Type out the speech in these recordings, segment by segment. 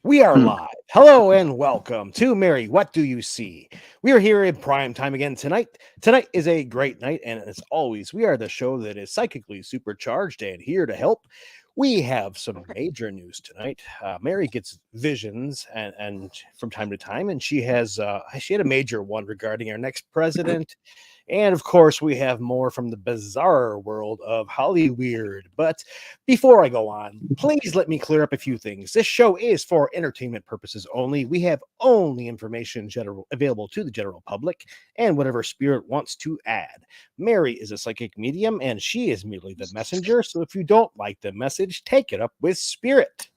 We are live. Hello and welcome to Mary. What do you see? We are here in prime time again tonight. Tonight is a great night, and as always, we are the show that is psychically supercharged and here to help. We have some major news tonight. Mary gets visions and from time to time, and she had a major one regarding our next president. And of course, we have more from the bizarre world of Hollyweird. But before I go on, please let me clear up a few things. This show is for entertainment purposes only. We have only information available to the general public and whatever spirit wants to add. Mary is a psychic medium and she is merely the messenger. So if you don't like the message, take it up with spirit.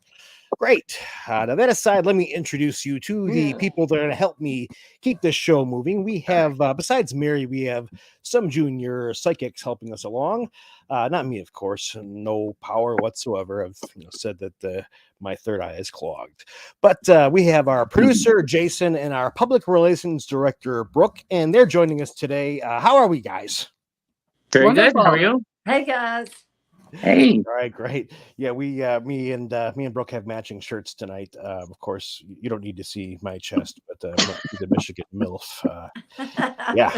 Great. Now, that aside, let me introduce you to the people that are going to help me keep this show moving. We have, besides Mary, we have some junior psychics helping us along. Not me, of course. No power whatsoever. I've said that my third eye is clogged. But we have our producer, Jason, and our public relations director, Brooke, and they're joining us today. How are we, guys? Very good. How are Wonderful. you? Hey guys. Hey. All right, great. Yeah, me and Brooke have matching shirts tonight. Of course, you don't need to see my chest, but the Michigan MILF. Yeah,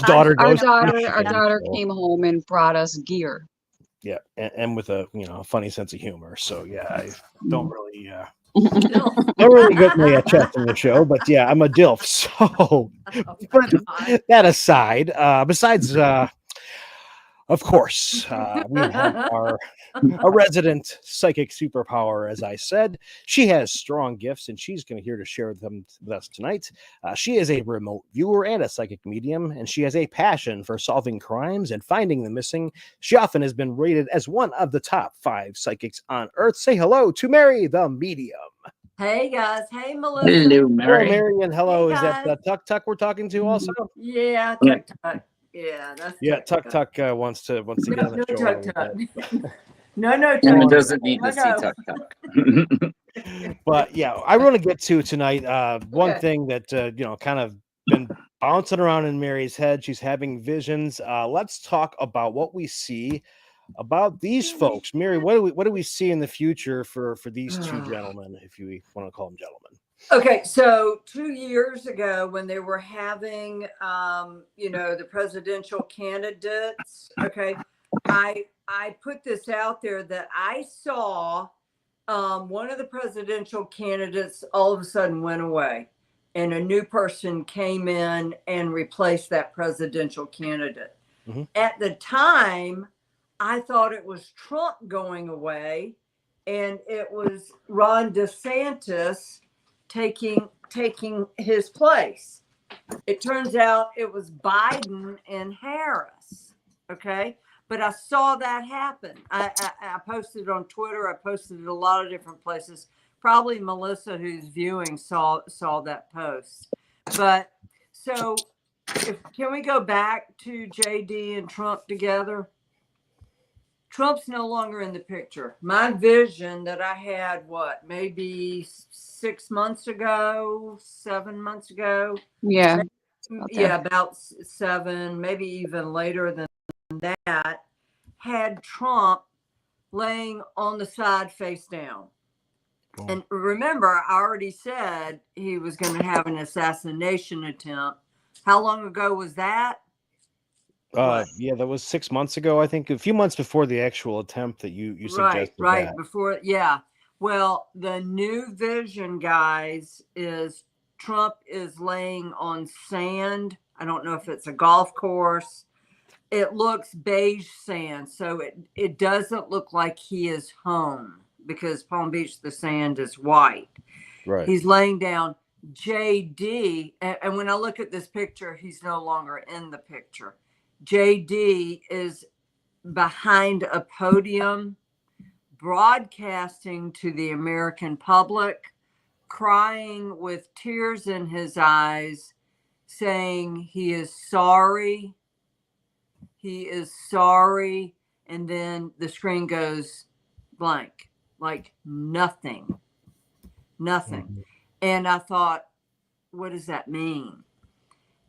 daughter Our goes to daughter, our Michigan, daughter so, came home and brought us gear. yeah, and with a funny sense of humor. So yeah, I don't really get my chest in the show, but yeah, I'm a DILF. So, but that aside, besides. Of course, we have a resident psychic superpower, as I said. She has strong gifts, and she's going to here to share them with us tonight. She is a remote viewer and a psychic medium, and she has a passion for solving crimes and finding the missing. She often has been rated as one of the top 5 psychics on Earth. Say hello to Mary, the medium. Hey guys. Hey Melissa. Hello, Hello, Mary. Mary, and hello. Hey, Is that guys. Tuck Tuck we're talking to also? Yeah, Yeah. Tuck Tuck. Yeah, that's Yeah, Tuck Tuck. Tuck wants to get on the No show. Tuck Tuck. No And Tuck. it doesn't need to No, see no. Tuck Tuck. But yeah, I want to get to tonight. One Okay. thing that kind of been bouncing around in Mary's head. She's having visions. Let's talk about what we see about these folks. Mary, what do we see in the future for these two gentlemen, if you want to call them gentlemen? Okay, so 2 years ago when they were having the presidential candidates, okay, I put this out there that I saw one of the presidential candidates all of a sudden went away and a new person came in and replaced that presidential candidate. Mhm. At the time, I thought it was Trump going away and it was Ron DeSantis taking his place. It turns out it was Biden and Harris. Okay. But I saw that happen. I posted it on Twitter. I posted it a lot of different places. Probably Melissa, who's viewing, saw that post. But so can we go back to JD and Trump together? Trump's no longer in the picture. My vision that I had, maybe 6 months ago, 7 months ago? Yeah. Yeah, about 7, maybe even later than that, had Trump laying on the side face down. Oh. And remember, I already said he was going to have an assassination attempt. How long ago was that? Yeah, that was 6 months ago, I think, a few months before the actual attempt that you suggested. Right, that. before, yeah. Well, the new vision, guys, is Trump is laying on sand. I don't know if it's a golf course. It looks beige sand, so it doesn't look like he is home because Palm Beach, the sand is white. Right. He's laying down. JD, and when I look at this picture, he's no longer in the picture. JD is behind a podium broadcasting to the American public, crying with tears in his eyes, saying he is sorry. He is sorry. And then the screen goes blank, like nothing. Mm-hmm. And I thought, what does that mean?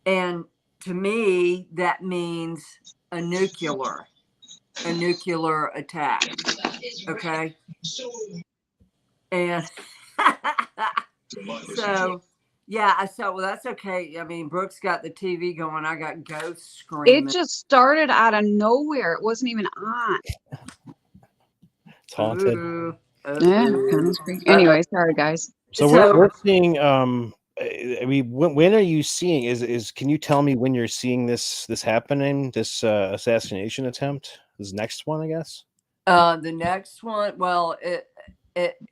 And to me, that means a nuclear attack. Okay. And So, yeah, I said, well, that's okay. I mean, Brooke's got the TV going. I got ghosts screaming. It just started out of nowhere. It wasn't even on. It's haunted. Ooh, Yeah, ooh. kind of freaky. Anyway, sorry guys. So So- we're seeing. I mean, when are you seeing? Is can you tell me when you're seeing this happening? This assassination attempt. This next one, I guess. The next one, well,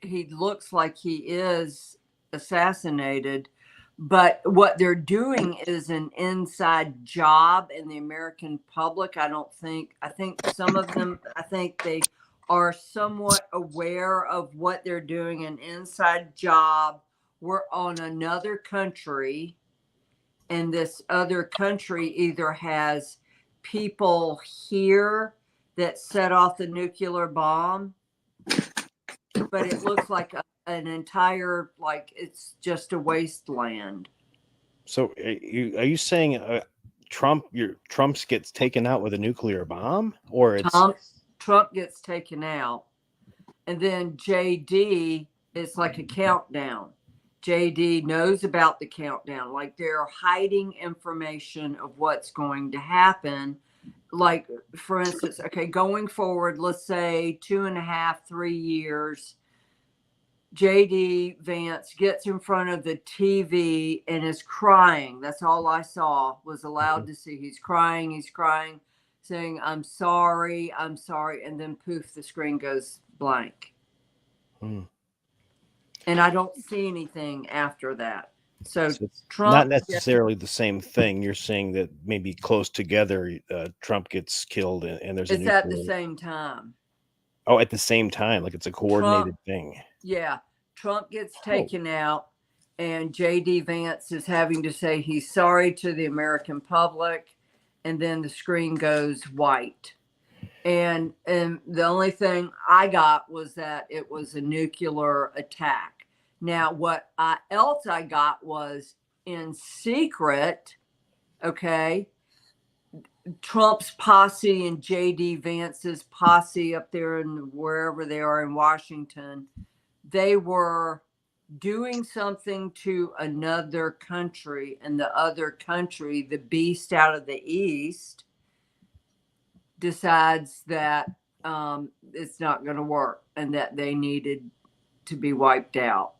he looks like he is assassinated, but what they're doing is an inside job in the American public. I think some of them, I think they are somewhat aware of what they're doing, an inside job. We're on another country, and this other country either has people here that set off the nuclear bomb, but it looks like an entire, like it's just a wasteland. So are you saying Trump's gets taken out with a nuclear bomb, or it's Trump gets taken out, and then JD is like a countdown. JD knows about the countdown, like they're hiding information of what's going to happen. Like, for instance, okay, going forward, let's say 2.5, 3 years, JD Vance gets in front of the TV and is crying. That's all I saw, was allowed to see. He's crying, saying, I'm sorry. And then poof, the screen goes blank. And I don't see anything after that. So it's Trump, not necessarily the same thing. You're saying that maybe close together, Trump gets killed and there's it's at the same time. Oh, at the same time, like it's a coordinated thing. Yeah, Trump gets taken out, and JD Vance is having to say he's sorry to the American public, and then the screen goes white. And the only thing I got was that it was a nuclear attack. Now, what else I got was in secret, okay, Trump's posse and JD Vance's posse up there in wherever they are in Washington, they were doing something to another country, and the other country, the beast out of the east, decides that it's not going to work and that they needed to be wiped out.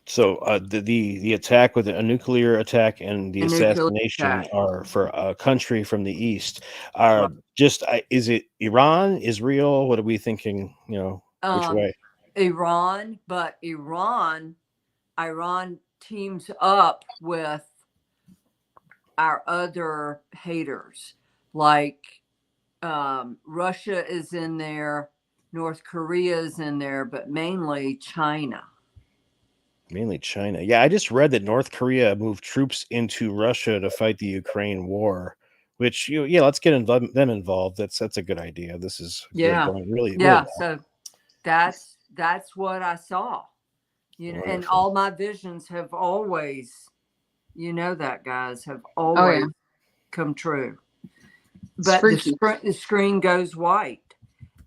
So the attack with a nuclear attack and the assassination are for a country from the east. Is it Iran, Israel? What are we thinking? Which way? Iran, but Iran teams up with our other haters, like Russia is in there, North Korea is in there, but mainly China. Mainly China. Yeah, I just read that North Korea moved troops into Russia to fight the Ukraine war, which let's get them involved. That's a good idea. This is going really well. So that's what I saw. Wonderful. And all my visions have always, that guys have always come true. But the screen goes white,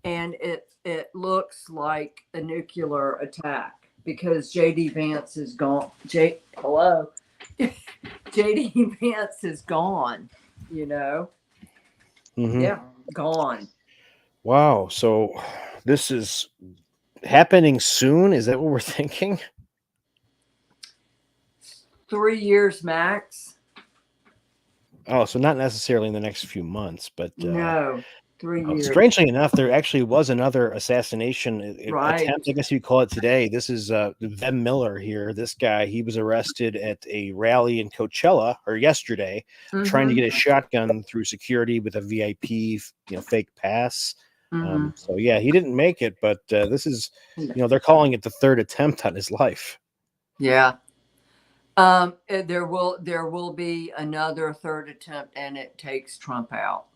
and it looks like a nuclear attack. Because JD Vance is gone. JD Vance is gone, Mm-hmm. Yeah, gone. Wow. So this is happening soon? Is that what we're thinking? 3 years max. Oh, so not necessarily in the next few months, but no. 3 years. Strangely enough, there actually was another assassination attempt, I guess you call it today. This is Vem Miller here. This guy, he was arrested at a rally in Coachella yesterday, trying to get a shotgun through security with a VIP, fake pass. So yeah, he didn't make it, but this is, they're calling it the third attempt on his life. Yeah. There will be another third attempt, and it takes Trump out.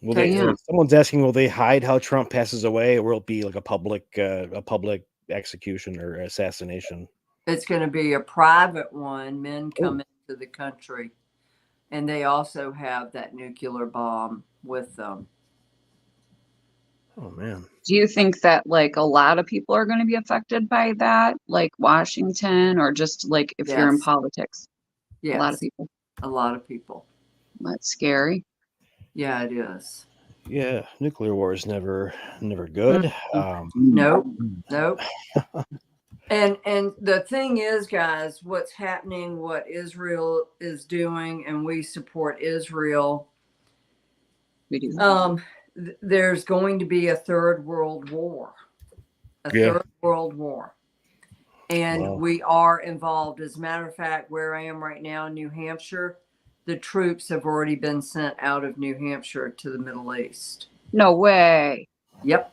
Someone's asking, will they hide how Trump passes away, or will it be like a public execution or assassination? It's going to be a private one. Men come into the country, and they also have that nuclear bomb with them. Oh man. Do you think that like a lot of people are going to be affected by that, like Washington, or just like if you're in Yes. politics? A lot of Yes. people. A lot of people. That's scary. Yeah, it is. Yeah, nuclear war is never good. Nope. Nope. And the thing is, guys, what's happening, what Israel is doing, and we support Israel. We do. There's going to be a third world war. Yeah. Third world war. And Wow. we are involved. As a matter of fact, where I am right now in New Hampshire, the troops have already been sent out of New Hampshire to the Middle East. No way. Yep.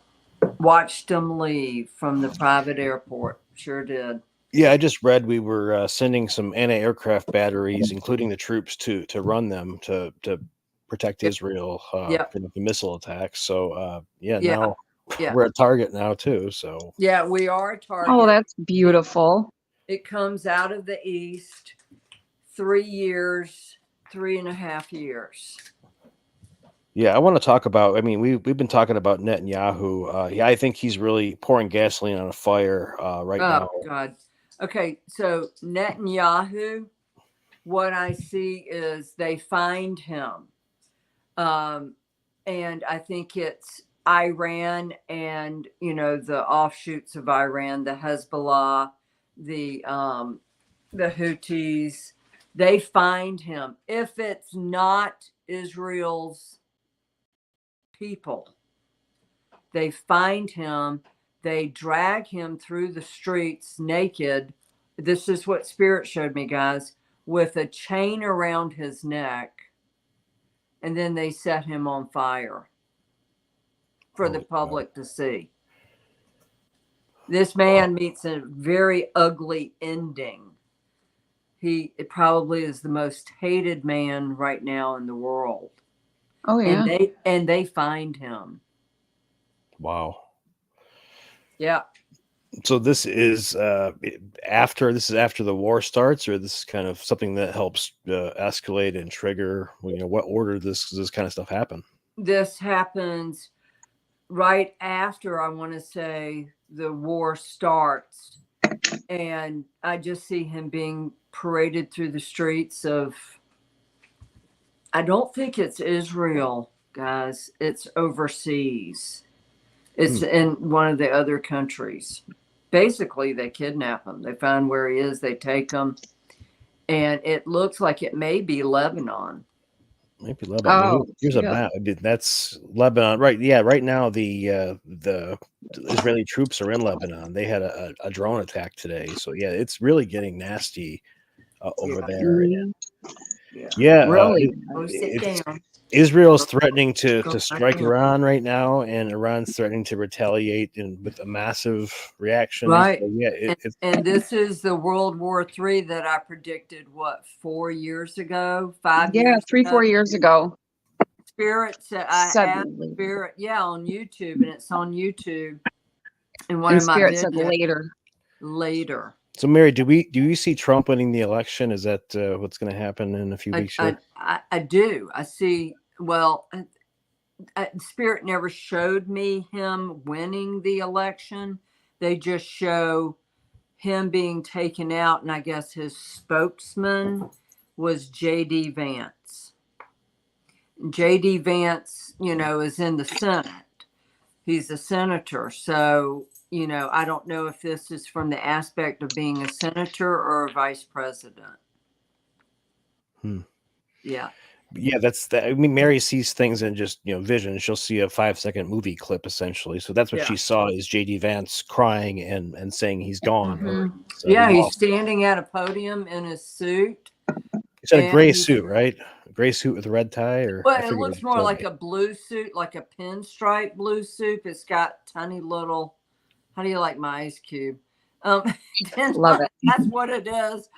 Watched them leave from the private airport. Sure did. Yeah, I just read we were sending some anti-aircraft batteries, including the troops, to run them to protect Israel Yep. from the missile attacks. So yeah, Yeah. now Yeah. we're a target now too. So Yeah, we are a target. Oh, that's beautiful. It comes out of the east. 3 years, 3.5 years. yeah, I want to talk about. I mean, we've been talking about Netanyahu. Yeah, I think he's really pouring gasoline on a fire right now. Oh God. Okay, so Netanyahu, what I see is they find him. And I think it's Iran and, you know, the offshoots of Iran, the Hezbollah, the Houthis, they find him. If it's not Israel's people, they find him, they drag him through the streets naked. This is what Spirit showed me, guys, with a chain around his neck. And then they set him on fire for the public to see. This man meets a very ugly ending. He probably is the most hated man right now in the world. Oh yeah. And they find him. Wow. Yeah. So this is after the war starts, or this is kind of something that helps escalate and trigger. You know, what order does this kind of stuff happen? This happens right after, I want to say, the war starts, and I just see him being paraded through the streets of. I don't think it's Israel, guys. It's overseas. It's in one of the other countries. Basically, they kidnap him. They find where he is. They take him. And it looks like it may be Lebanon. Maybe Lebanon. Oh, Here's a yeah. map. That's Lebanon, right? Yeah, right now the Israeli troops are in Lebanon. They had a drone attack today, so yeah, it's really getting nasty over there. Mhm. Yeah, Really? Sit down. Israel's threatening to Go strike back in. Iran right now, and Iran's threatening to retaliate with a massive reaction. Right. So, yeah, it's And this is the World War III that I predicted, what, 4 years ago? 5 Yeah, years 3, ago? 4 years ago. Spirit said, I asked Suddenly. Spirit, yeah, on YouTube, and it's on YouTube. And one And of my Spirit said videos later. so. Mary, do you see Trump winning the election? Is that what's going to happen in a few weeks? Here? I do. I see. Well, Spirit never showed me him winning the election. They just show him being taken out, and I guess his spokesman was J.D. Vance. J.D. Vance, you know, is in the Senate. He's a senator. So, you know, I don't know if this is from the aspect of being a senator or a vice president. Yeah. Yeah, that's that. I mean, Mary sees things in just vision. She'll see a 5-second movie clip essentially. So that's what she saw is JD Vance crying and saying he's gone. Mm-hmm. So Yeah, he's standing at a podium in his suit. He's in a gray suit, right? A gray suit with a red tie, or well, it looks more like a blue suit, like a pinstripe blue suit. It's got tiny little. How do you like my ice cube? Love it. That's what it is.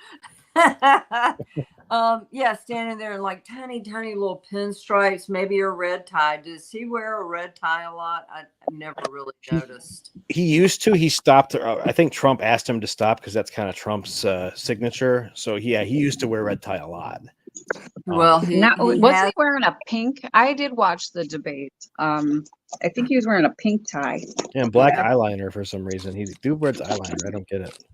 Yeah, standing there in like tiny little pinstripes, maybe a red tie. Does he wear a red tie a lot? I've never really noticed. He used to. He stopped. I think Trump asked him to stop because that's kind of Trump's signature. So yeah, he used to wear red tie a lot. Well, Not, he wasn't has. he wearing a pink? I did watch the debate. I think he was wearing a pink tie. And black eyeliner for some reason. He dude wears eyeliner. I don't get it.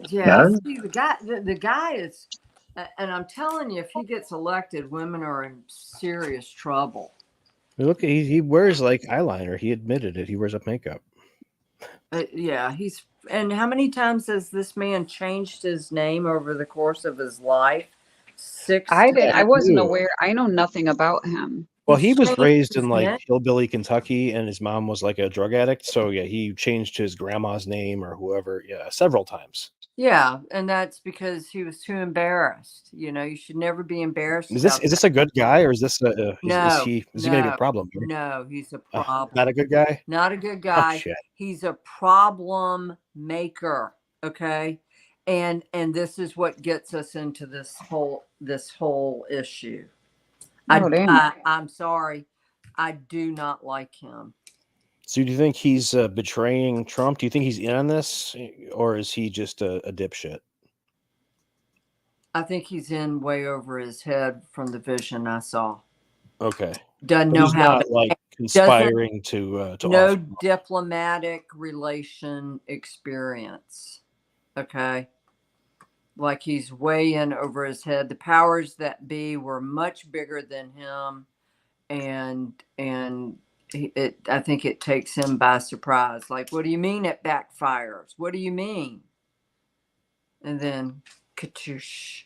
Yeah, see, the guy is, and I'm telling you, if he gets elected, women are in serious trouble. Look, he wears like eyeliner. He admitted it. He wears up makeup. Yeah, and how many times has this man changed his name over the course of his life? Six. I wasn't Ew. aware. I know nothing about him. Well, he was changed raised his in like name? hillbilly Kentucky, and his mom was like a drug addict. So yeah, he changed his grandma's name or whoever, several times. Yeah, and that's because he was too embarrassed. You should never be embarrassed. Is this a good guy, or is this No, he going to be a problem here? No, he's a problem. Not a good guy. Not a good Oh guy. shit. He's a problem maker. Okay. And this is what gets us into this whole issue. Oh, damn. I'm sorry. I do not like him. So do you think he's betraying Trump? Do you think he's in on this, or is he just a dipshit? I think he's in way over his head from the vision I saw. Okay. Doesn't But know he's how not to like conspiring to no offer. diplomatic relation experience. Okay. Like he's way in over his head. The powers that be were much bigger than him, and I think it takes him by surprise. Like, what do you mean it backfires? What do you mean? And then, katoosh.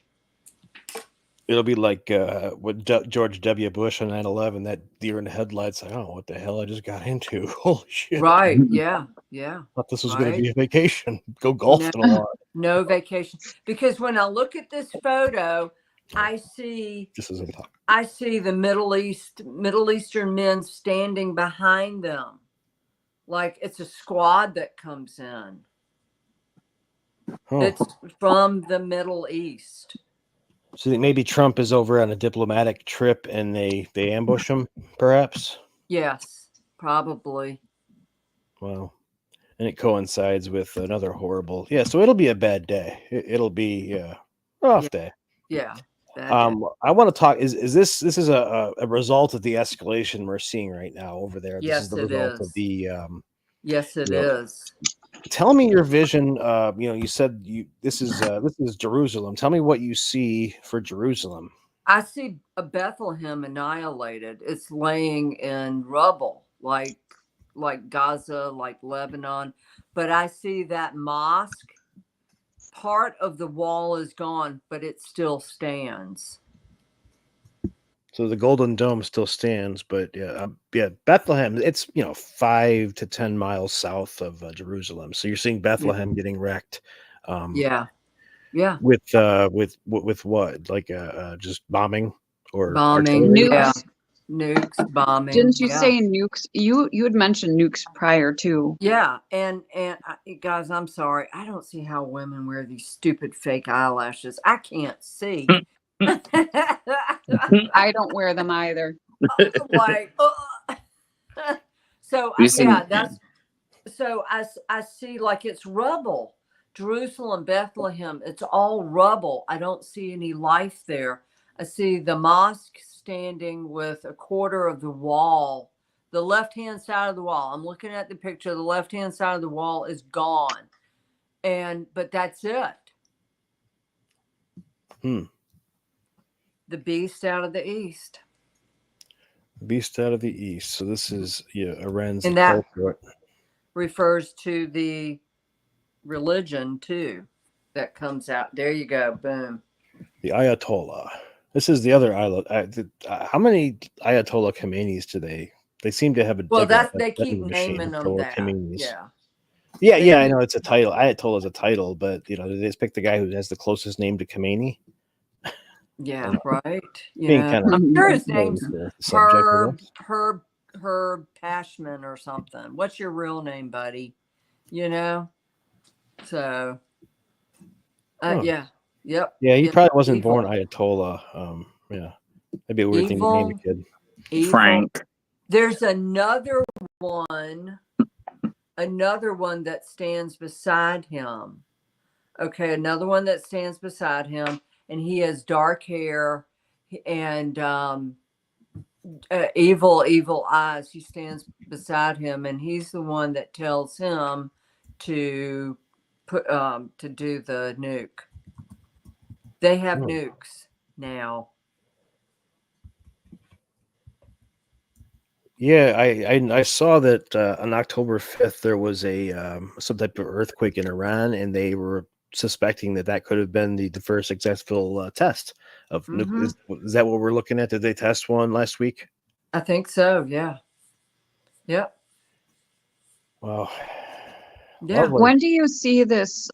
It'll be like with George W. Bush on 9/11, that deer in the headlights. Like, oh, what the hell I just got into? Holy shit. Right. Yeah. Yeah. Thought this was Right. going to be a vacation. Go golfing a lot. No vacation. Because when I look at this photo, I see the Middle Eastern men standing behind them. Like it's a squad that comes in. Oh. It's from the Middle East. So you think maybe Trump is over on a diplomatic trip and they ambush him, perhaps? Yes, probably. Well, and it coincides with another horrible. Yeah, so it'll be a bad day. It'll be a rough day. Yeah. I want to talk. Is this is a result of the escalation we're seeing right now over there? Yes, this is the result of the. Yes, it is. Tell me your vision. You said this is Jerusalem. Tell me what you see for Jerusalem. I see a Bethlehem annihilated. It's laying in rubble, like Gaza, like Lebanon. But I see that mosque. Part of the wall is gone, but it still stands. So the Golden Dome still stands, but Bethlehem. It's 5 to 10 miles south of Jerusalem. So you're seeing Bethlehem getting wrecked. Yeah. With what? Like just bombing or bombing? artillery? Nukes. Nukes, bombing. Didn't you say nukes? You had mentioned nukes prior too. Yeah, and guys, I'm sorry, I don't see how women wear these stupid fake eyelashes. I can't see. I don't wear them either. Like, so I see like it's rubble. Jerusalem, Bethlehem, it's all rubble. I don't see any life there. I see the mosque standing with a quarter of the wall, the left-hand side of the wall. I'm looking at the picture. The left-hand side of the wall is gone, but that's it. The beast out of the east. Beast out of the east. So this is Iran's And that culprit. refers to the religion too that comes out. There you go. Boom. The Ayatollah. This is the other Ayatollah. How many Ayatollah Khomeinis do they seem to have a they keep naming them that. Yeah, I know it's a title. Ayatollah is a title, but they just pick the guy who has the closest name to Khomeini. Yeah, right. Yeah, I'm sure his name's Herb Pashman or something. What's your real name, buddy? So yeah. Yep. Yeah, he probably wasn't born Ayatollah. Yeah. That'd be a weird thing to name a kid. Frank. There's another one that stands beside him. Okay, another one that stands beside him, and he has dark hair. and evil eyes. He stands beside him, and he's the one that tells him to put to do the nuke. They have nukes now. Yeah, I saw that on October 5th there was a some type of earthquake in Iran, and they were suspecting that that could have been the first successful test of Mhm. is that what we're looking at? Did they test one last week? I think so. Yeah. Yep. Wow. Yeah. Lovely. When do you see this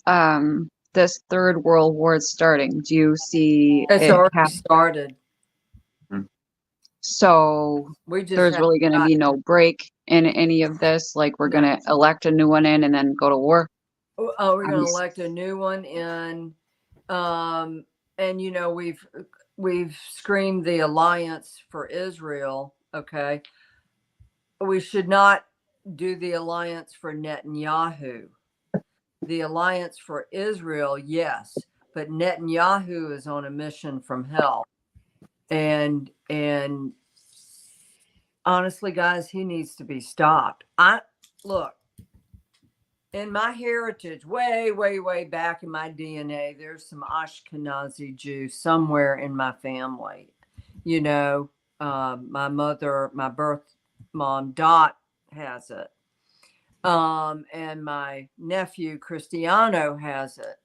this third world war starting? Do you see It's it already started. so We just there's have really going to be got- no break in any of this? Like we're No. going to elect a new one in and then go to war? Oh, we're going to I'm- elect a new one in, and you know we've screamed the alliance for Israel. Okay, we should not do the alliance for Netanyahu. The alliance for Israel, yes, but Netanyahu is on a mission from hell, and honestly, guys, he needs to be stopped. I look. In my heritage, way back in my DNA, there's some Ashkenazi Jew somewhere in my family. You know, my mother, my birth mom, Dot, has it. And my nephew, Cristiano, has it.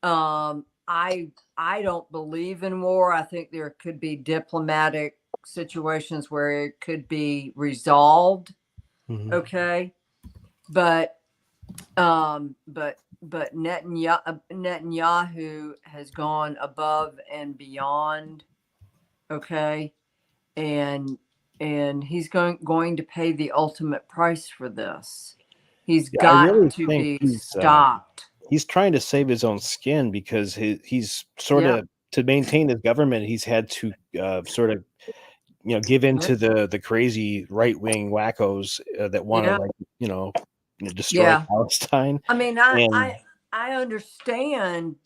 I don't believe in war. I think there could be diplomatic situations where it could be resolved. Mhm. Okay. But Netanyahu has gone above and beyond. Okay, and he's going to pay the ultimate price for this. He's Yeah, I got really to think be stopped. he's trying to save his own skin because he's sort Yeah. of to maintain his government. He's had to sort of give in to the crazy right wing wackos that want to Yeah. destroy Yeah. Palestine. I mean, And I understand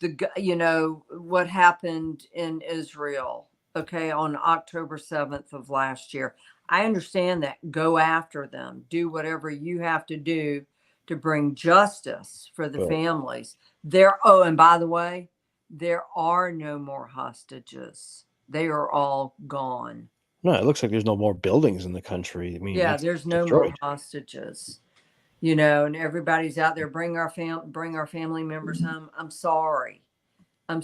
what happened in Israel, okay, on October 7th of last year. I understand that. Go after them. Do whatever you have to do to bring justice for the But- families. And by the way, there are no more hostages. They are all gone. no, it looks like there's no more buildings in the country. I mean, Yeah, it's there's no destroyed. more hostages. You know, and everybody's out there. Bring our family members home. I'm sorry. I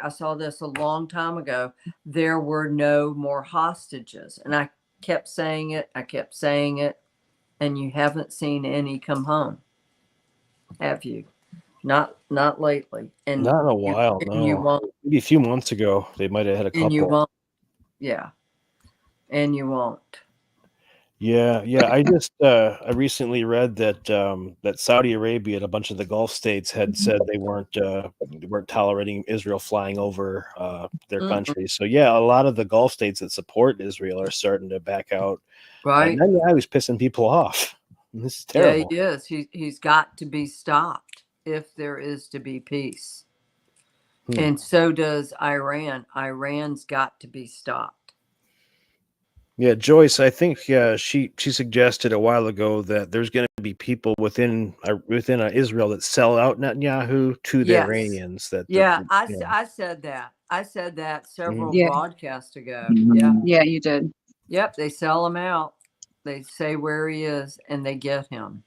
saw this a long time ago. There were no more hostages, and I kept saying it. And you haven't seen any come home, have you? Not lately. And Not in a while, and you no. won't. Maybe a few months ago, they might have had a And you couple. won't. Yeah. And you won't. Yeah. I just I recently read that that Saudi Arabia and a bunch of the Gulf states had said they weren't tolerating Israel flying over their Mm-mm. country. So yeah, a lot of the Gulf states that support Israel are starting to back out. Right. Netanyahu's pissing people off. This is Yeah, terrible. he is. He's got to be stopped if there is to be peace. And so does Iran. Iran's got to be stopped. Yeah, Joyce, I think she suggested a while ago that there's going to be people within Israel that sell out Netanyahu to the Yes. Iranians. Yeah, I said that. I said that several Yeah. broadcasts ago. Mhm. Yeah. Yeah, you did. Yep. They sell him out. They say where he is and they get him.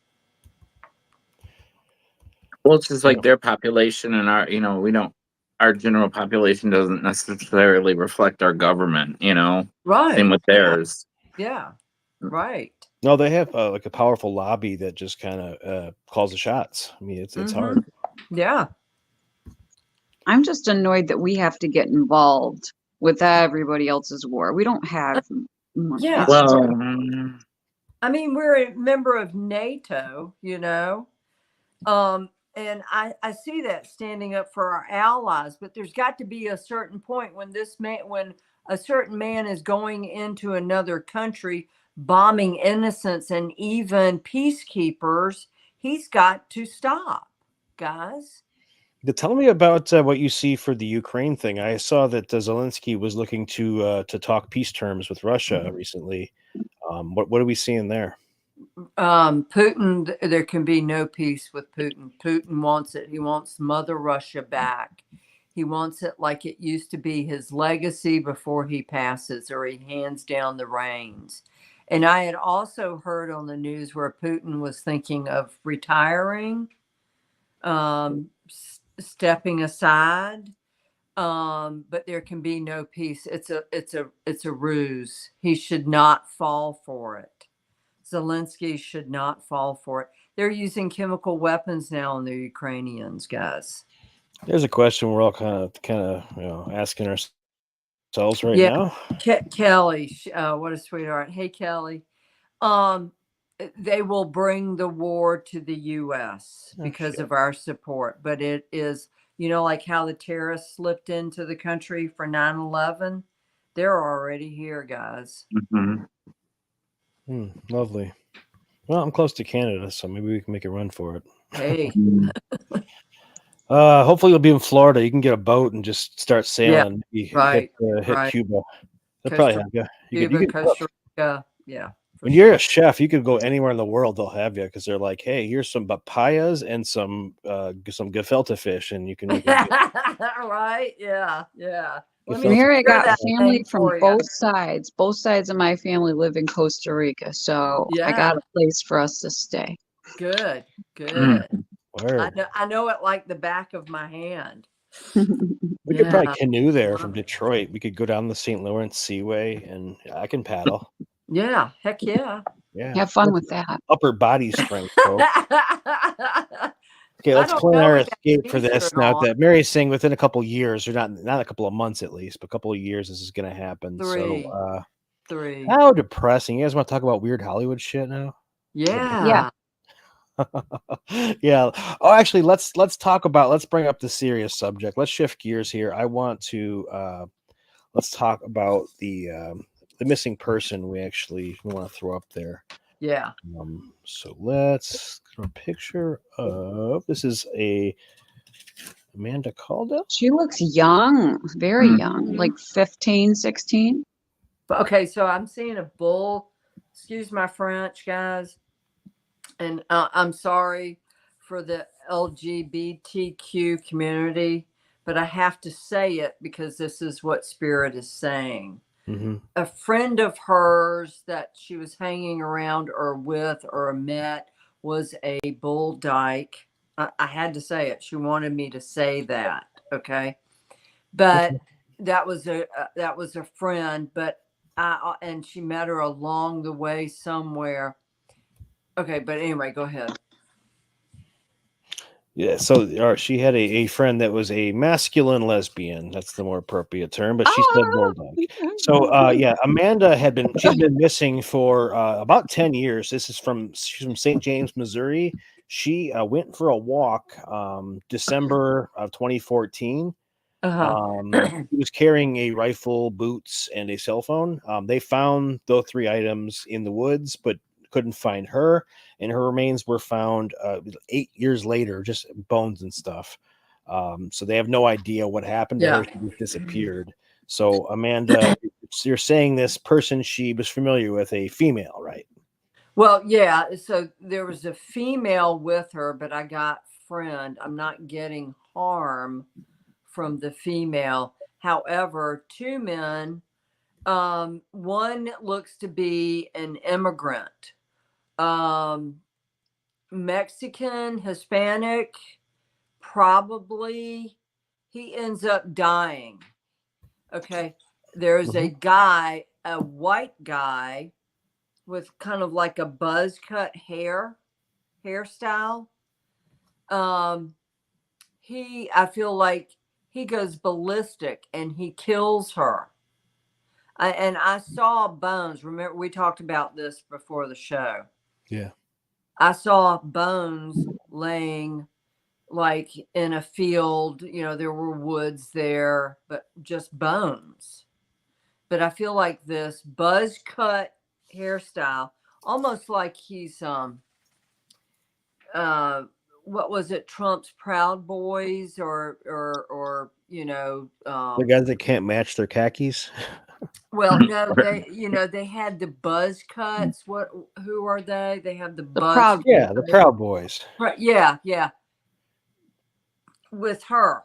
Well, it's just like their population and our general population doesn't necessarily reflect our government, Right. Same with theirs. Yeah. Right. No, they have like a powerful lobby that just kind of calls the shots. I mean, it's Mhm. hard. Yeah. I'm just annoyed that we have to get involved with everybody else's war. We don't have much. Yeah. It's Well, just- I mean, we're a member of NATO, and I see that standing up for our allies, but there's got to be a certain point when when a certain man is going into another country, bombing innocents and even peacekeepers, he's got to stop, guys. Tell me about what you see for the Ukraine thing. I saw that Zelensky was looking to talk peace terms with Russia recently. What are we seeing there? Putin, there can be no peace with Putin. Putin wants it. He wants Mother Russia back. He wants it like it used to be his legacy before he passes or he hands down the reins. And I had also heard on the news where Putin was thinking of retiring, stepping aside. But there can be no peace. It's a ruse. He should not fall for it. Zelensky should not fall for it. They're using chemical weapons now on the Ukrainians, guys. There's a question we're all kind of asking ourselves right Yeah. now. Kelly, what a sweetheart. Hey, Kelly. They will bring the war to the U.S. because of our support. But it is, like how the terrorists slipped into the country for 9/11. They're already here, guys. Mm-hmm. Lovely. Well, I'm close to Canada, so maybe we can make a run for it. Hey. Hopefully you'll be in Florida. You can get a boat and just start sailing. Yeah, right. Hit Cuba. They'll probably have you. Cuba, Costa Rica. Yeah. When you're a chef, you could go anywhere in the world. They'll have you because they're like, "Hey, here's some papayas and some gefilte fish, and you can make it." Right? Yeah. Yeah. Mary, I got family from both sides. Both sides of my family live in Costa Rica, so I got a place for us to stay. Good. I know it like the back of my hand. We could probably canoe there from Detroit. We could go down the St. Lawrence Seaway, and I can paddle. Yeah, heck yeah. Yeah, have fun with that. Upper body strength. Okay, let's plan our escape for this. Now that Mary's saying within a couple of years, or not a couple of months at least, but a couple of years, this is going to happen. Three. How depressing! You guys want to talk about weird Hollywood shit now? Yeah. Yeah. Oh, actually, let's bring up the serious subject. Let's shift gears here. I want to let's talk about the missing person we want to throw up there. Yeah. So let's get a picture of this is Amanda Callado. She looks young, very young, like 15, 16. Okay, so I'm seeing a bull. Excuse my French, guys. And I'm sorry for the LGBTQ community, but I have to say it because this is what Spirit is saying. Mm-hmm. A friend of hers that she was hanging around or with or met was a bull dyke. I had to say it. She wanted me to say that. Okay. But that was a friend, but and she met her along the way somewhere. Okay. But anyway, go ahead. Yeah, so she had a friend that was a masculine lesbian. That's the more appropriate term, but she said bulldog. So, Amanda she's been missing for about 10 years. She's from St. James, Missouri. She went for a walk December of 2014. He was carrying a rifle, boots, and a cell phone. They found those 3 items in the woods, but couldn't find her, and her remains were found 8 years later, just bones and stuff. So they have no idea what happened to her. She just disappeared. So Amanda, you're saying this person she was familiar with, a female, right? Well, yeah. So there was a female with her, but I got friend. I'm not getting harm from the female. However, 2 men, one looks to be an immigrant. Mexican, Hispanic, probably he ends up dying. Okay. There's a guy, a white guy with kind of like a buzz cut hairstyle. I feel like he goes ballistic and he kills her. And I saw bones. Remember, we talked about this before the show. Yeah. I saw bones laying like in a field. There were woods there, but just bones. But I feel like this buzz cut hairstyle, almost like he's what was it, Trump's Proud Boys, or The guys that can't match their khakis. well, no, they had the buzz cuts. Who are they? They have the buzz. Proud Yeah, the Proud Boys. Yeah. With her,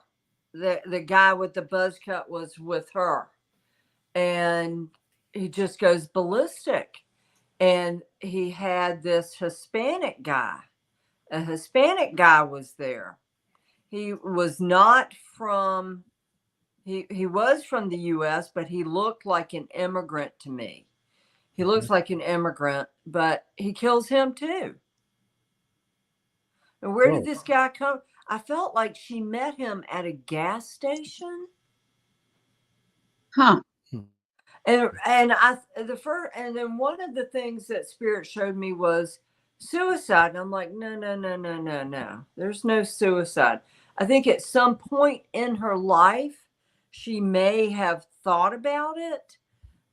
the guy with the buzz cut was with her, and he just goes ballistic. And he had this Hispanic guy. A Hispanic guy was there. He was not from. He was from the U.S., but he looked like an immigrant to me. He looks like an immigrant, but he kills him too. And where did this guy come? I felt like she met him at a gas station. Huh. And then one of the things that Spirit showed me was suicide. And I'm like, no. There's no suicide. I think at some point in her life, she may have thought about it,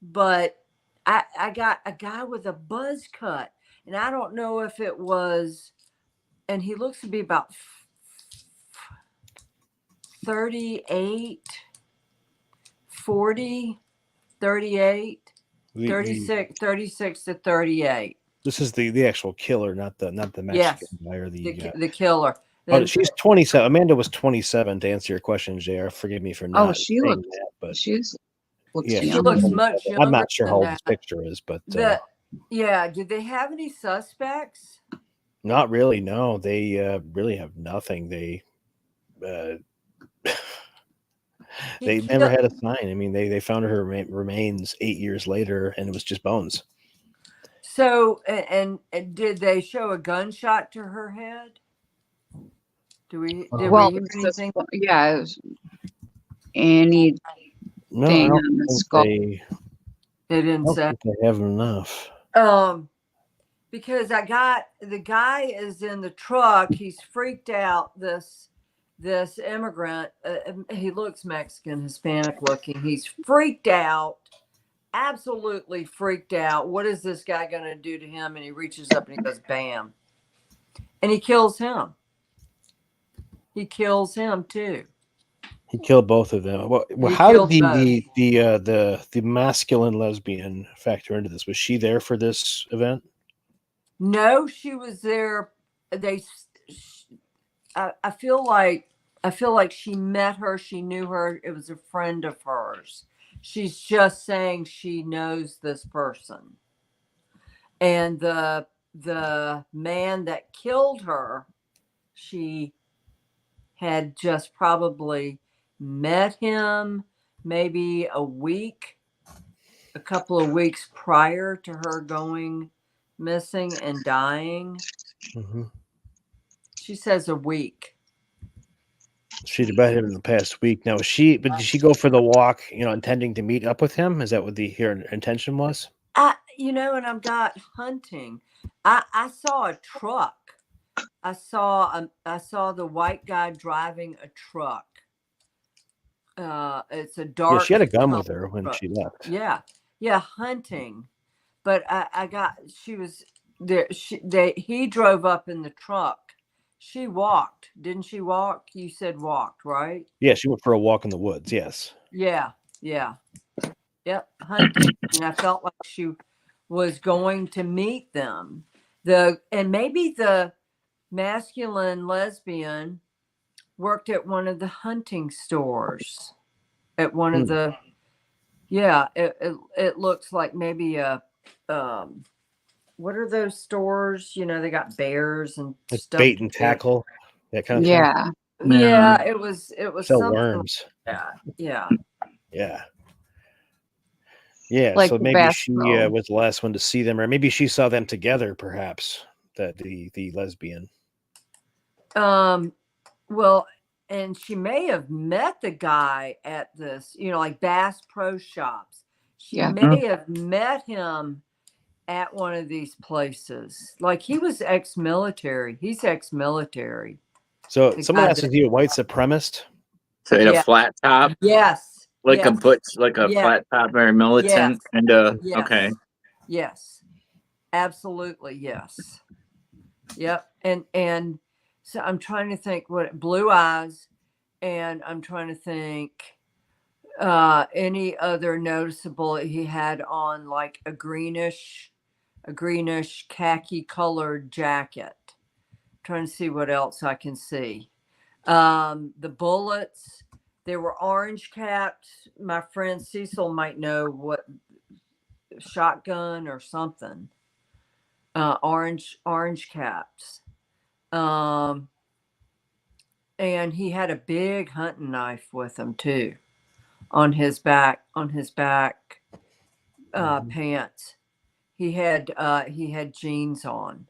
but I got a guy with a buzz cut, and I don't know if it was, and he looks to be about 38, 40, 38, 36 to 38. This is the actual killer, not the Mexican guy or the killer. Oh, she's 27. Amanda was 27. To answer your question, JR, forgive me for not she saying looks, that, but yeah, she looks much younger. I'm not sure how old this picture is, but did they have any suspects? Not really. No, they really have nothing. They never had a sign. I mean, they found her remains 8 years later, and it was just bones. So, and did they show a gunshot to her head? Did we hear anything? Yeah. Anything on the skull? They didn't say. They have enough. Because the guy is in the truck. He's freaked out. This immigrant. He looks Mexican, Hispanic looking. He's freaked out. Absolutely freaked out. What is this guy going to do to him? And he reaches up and he goes, bam. And he kills him. He kills him too. He killed both of them. Well, how did the masculine lesbian factor into this? Was she there for this event? No, she was there. I feel like she met her. She knew her. It was a friend of hers. She's just saying she knows this person. And the man that killed her, she had just probably met him maybe a couple of weeks prior to her going missing and dying. Mm-hmm. She says a week. She'd met him in the past week. Now, did she go for the walk, intending to meet up with him? Is that what her intention was? And I'm not hunting. I saw a truck. I saw the white guy driving a truck. It's a dark. Yeah, she had a gun with her when she left. Yeah, hunting. But she was there. He drove up in the truck. She walked, didn't she walk? You said walked, right? Yeah, she went for a walk in the woods. Yes. Yeah. Yep, hunting. And I felt like she was going to meet them. And maybe the masculine lesbian worked at one of the hunting stores. At one of the, it looks like maybe a what are those stores? They got bears and It's stuff. Bait and tackle, that kind of thing. Yeah. It was Sell something worms. like that. Yeah. Like so maybe she was the last one to see them, or maybe she saw them together, perhaps. That the lesbian. Well, and she may have met the guy at this, like Bass Pro Shops. She may have met him at one of these places. Like he was ex-military. He's ex-military. So someone asked, is he a white supremacist? So he had a flat top? Yes. Like a flat top, very militant. Yes. Okay. Yes. Absolutely. Yes. Yep. And So I'm trying to think what blue eyes, and I'm trying to think any other noticeable. He had on like a greenish khaki colored jacket. Trying to see what else I can see. The bullets, they were orange capped. My friend Cecil might know what, shotgun or something. Orange caps. And he had a big hunting knife with him too, on his back pants. He had jeans on.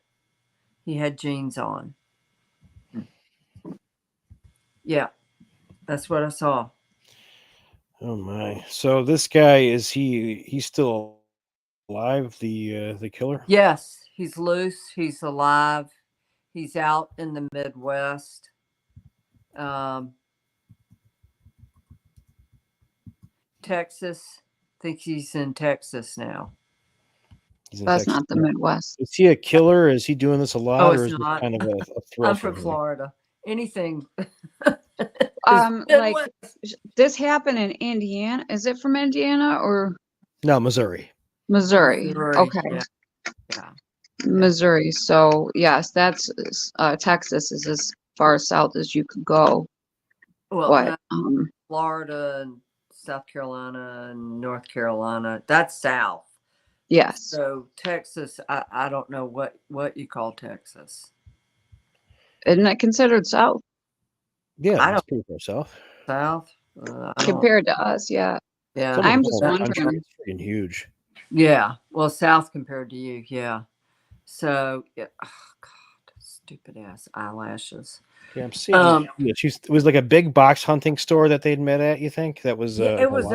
Yeah, that's what I saw. Oh my! So this guy, is he's still alive? The killer? Yes, he's loose. He's alive. He's out in the Midwest. Texas. I think he's in Texas now. He's in That's Texas. not the Midwest. Is he a killer? Is he doing this a lot, Oh, or it's is this not. kind of a thrill I'm for from him? Florida. Anything. Like this happened in Indiana. Is it from Indiana or No, Missouri. Missouri? Okay. Yeah. Missouri. So yes, that's Texas is as far south as you could go. Well, What? Florida and South Carolina and North Carolina. That's south. Yes. So Texas, I don't know what you call Texas. Isn't it considered south? Yeah, I it's don't pretty far south. south Compared to us? Yeah. Yeah, Some of I'm the just whole wondering. country is freaking huge. yeah. Well, south compared to you, yeah. So, yeah. Oh God, stupid ass eyelashes. Yeah, I'm seeing. Yeah, it was like a big box hunting store that they'd met at. You think that was? Yeah, it was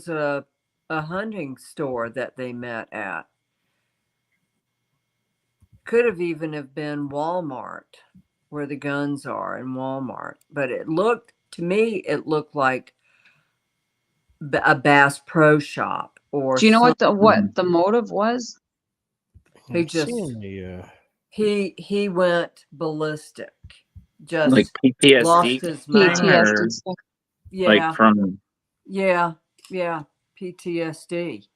a hunting store that they met at. Could have even have been Walmart, where the guns are in Walmart, but it looked like a Bass Pro Shop or. Do you know what the motive was? He I'm just seeing the, he went ballistic. Just Like PTSD. lost his mind. PTSD stuff. Yeah, Like from yeah, PTSD.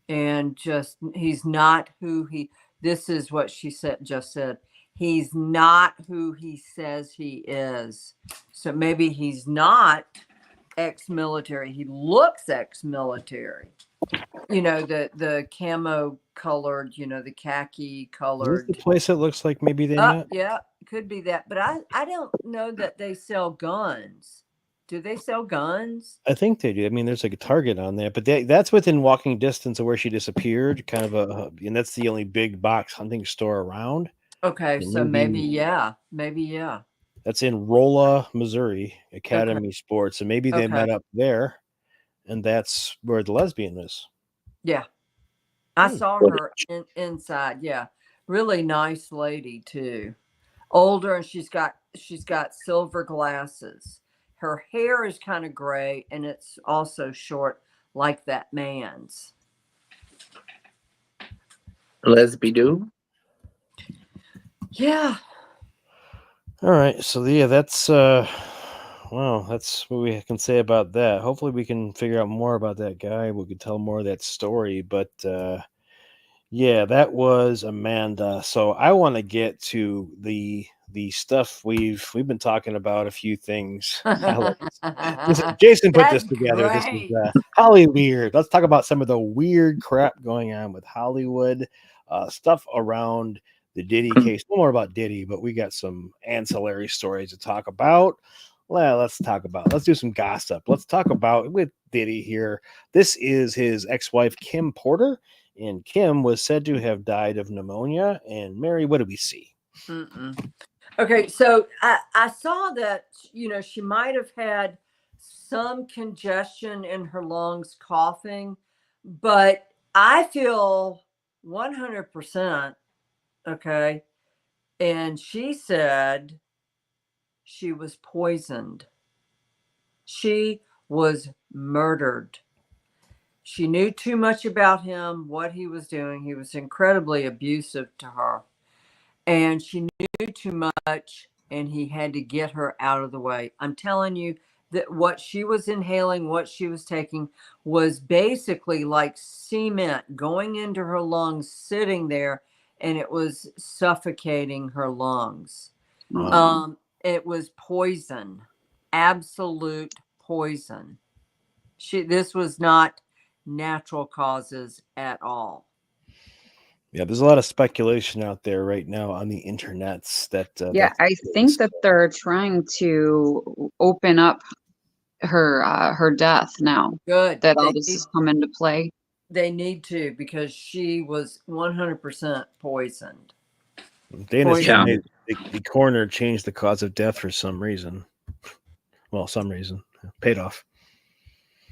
And just he's not who he. This is what she just said. He's not who he says he is. So maybe he's not ex-military. He looks ex-military. You know, the camo colored, the khaki is colored. this the place that looks like maybe they met? Yeah, could be that. But I don't know that they sell guns. Do they sell guns? I think they do. I mean, there's like a Target on that, but that's within walking distance of where she disappeared. Kind of and that's the only big box hunting store around. Okay, And so maybe yeah. That's in Rolla, Missouri, Academy Sports, and maybe they met up there, and that's where the lesbian is. Yeah, I saw her inside. Yeah, really nice lady too. Older, and she's got silver glasses. Her hair is kind of gray, and it's also short like that man's. Lesby do. Yeah. All right, so yeah, that's well, that's what we can say about that. Hopefully, we can figure out more about that guy. We could tell more of that story, but yeah, that was Amanda. So I want to get to the stuff we've been talking about. A few things. Jason put this together. Great. This is Holly Weird. Let's talk about some of the weird crap going on with Hollywood, stuff around the Diddy case. No more about Diddy, but we got some ancillary stories to talk about. Well, let's do some gossip. Let's talk about with Diddy here. This is his ex-wife, Kim Porter, and Kim was said to have died of pneumonia. And Mary, what do we see? Okay, so I saw that, she might have had some congestion in her lungs, coughing, but I feel 100%. Okay. And she said she was poisoned. She was murdered. She knew too much about him, what he was doing. He was incredibly abusive to her. and she knew too much, and he had to get her out of the way. I'm telling you that what she was inhaling, what she was taking, was basically like cement going into her lungs, sitting there, and it was suffocating her lungs. It was poison, absolute poison. This was not natural causes at all. Yeah, there's a lot of speculation out there right now on the internets that Yeah, that's I the think case. that they're trying to open up her death now Good. that all this has come into play. They need to, because she was 100% poisoned. Dana said Yeah. the coroner changed the cause of death for some reason. Well, some reason. Paid off.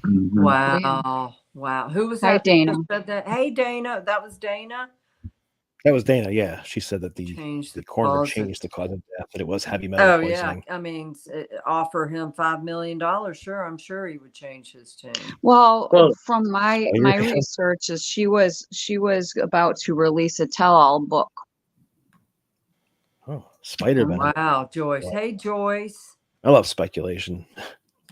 Mhm. Wow. Wow. Who was Hi, that? Dana. That said that? Hey, Dana. That was Dana. That was Dana, yeah. She said that the Changed the coroner cause changed the of- cause of death, that it was heavy metal Oh, yeah. poisoning. I mean, offer him $5 million. Sure. I'm sure he would change his tune. Well, Well- from my Oh, my you're- research is she was about to release a tell-all book. Oh, spider venom. Wow, Joyce. Hey, Joyce. I love speculation.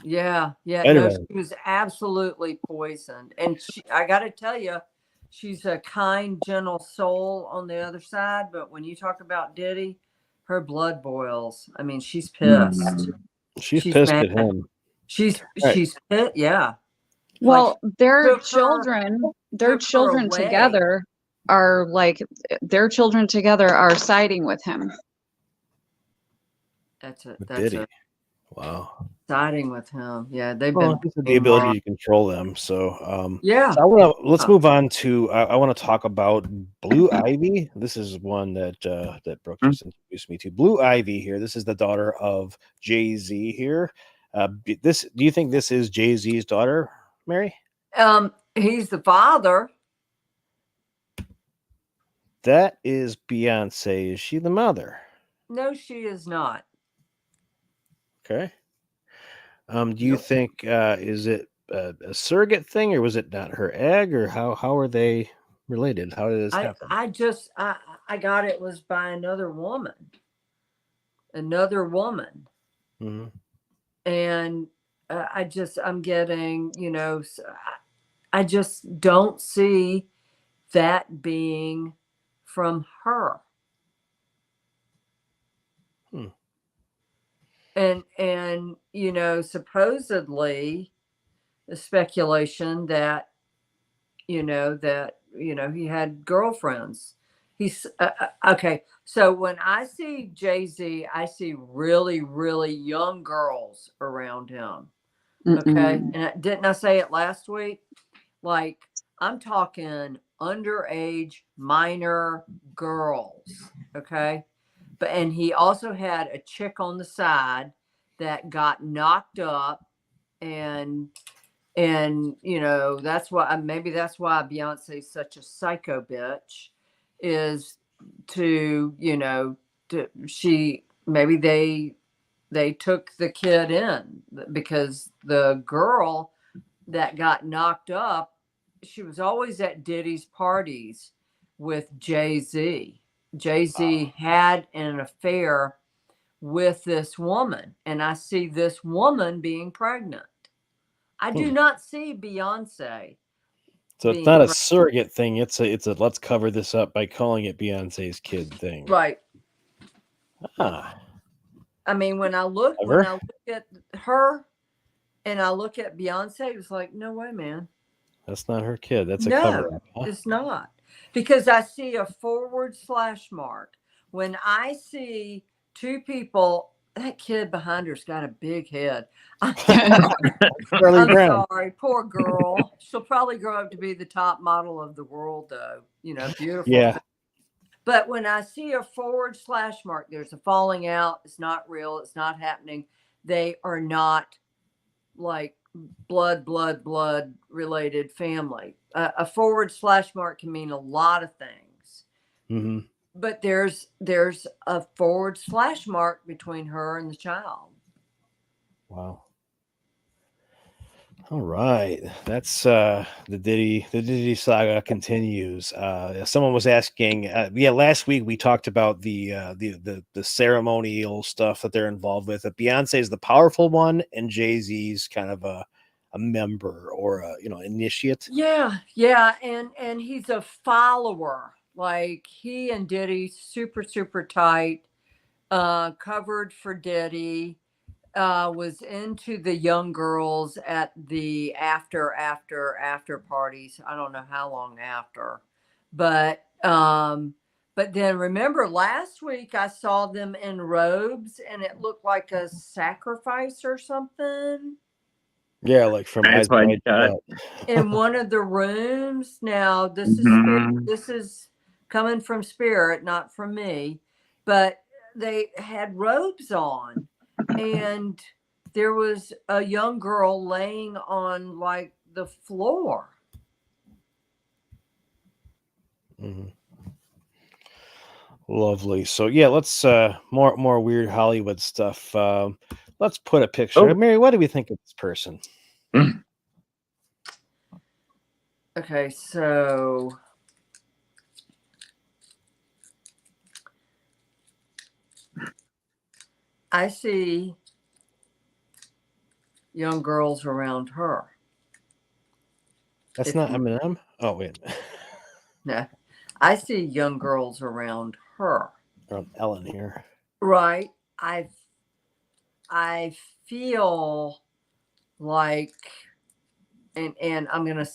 Yeah. Yeah. Spider No, venom. she was absolutely poisoned. And I got to tell you, she's a kind, gentle soul on the other side. But when you talk about Diddy, her blood boils. I mean, she's pissed. She's She's pissed mad. at him. She's Right. pissed. Yeah. Well, their took her- children took her away. together are like their children together are siding with him. That's Diddy. a Wow. siding with him. Yeah, they've Well, been he's had the ability to control them. So, Yeah. so let's move on to. I want to talk about Blue Ivy. This is one that Brooke just introduced me to. Blue Ivy here. This is the daughter of Jay-Z here. Do you think this is Jay-Z's daughter, Mary? He's the father. That is Beyonce. Is she the mother? No, she is not. Okay. Do you think is it a surrogate thing, or was it not her egg, or how are they related? How did this happen? I got it was by another woman. Another woman. Mm-hmm. And I'm getting, I just don't see that being from her. And supposedly the speculation that he had girlfriends. He's okay. So when I see Jay-Z, I see really, really young girls around him. Okay. And didn't I say it last week? Like, I'm talking underage minor girls. Okay. And he also had a chick on the side that got knocked up, and that's why maybe that's why Beyonce's such a psycho bitch, is maybe they took the kid in because the girl that got knocked up, she was always at Diddy's parties with Jay-Z. Jay-Z had an affair with this woman, and I see this woman being pregnant. I do not see Beyonce. So it's not a surrogate thing. It's a let's cover this up by calling it Beyonce's kid thing. Right. Ah. I mean, when I look at her and I look at Beyonce, it was like, no way, man. That's not her kid. That's a cover up. Huh? It's not. Because I see a / mark. When I see two people, that kid behind her's got a big head. I'm sorry, poor girl. She'll probably grow up to be the top model of the world, though. Beautiful. Yeah. But when I see a / mark, there's a falling out. It's not real. It's not happening. They are not like blood related family. A / mark can mean a lot of things. Mm-hmm. But there's a / mark between her and the child. Wow. All right, that's the Diddy saga continues. Someone was asking, last week we talked about the ceremonial stuff that they're involved with. That Beyonce is the powerful one, and Jay-Z's kind of a member or a initiate. Yeah, and he's a follower. Like he and Diddy super super tight. Covered for Diddy. Was into the young girls at the after parties. I don't know how long after, but then remember last week I saw them in robes and it looked like a sacrifice or something Yeah, like from Eyes Eyes Wide Wide Shut. Shut. in one of the rooms. Now Mhm. this is coming from spirit, not from me, but they had robes on and there was a young girl laying on like the floor. Mhm. Lovely. So yeah, let's more weird Hollywood stuff. Let's put a picture. Oh. Mary, what do we think of this person? Okay, so I see young girls around her. That's If not you- Eminem. Oh wait, No, I see young girls around her. Ellen here. Right. I feel like, and I'm gonna.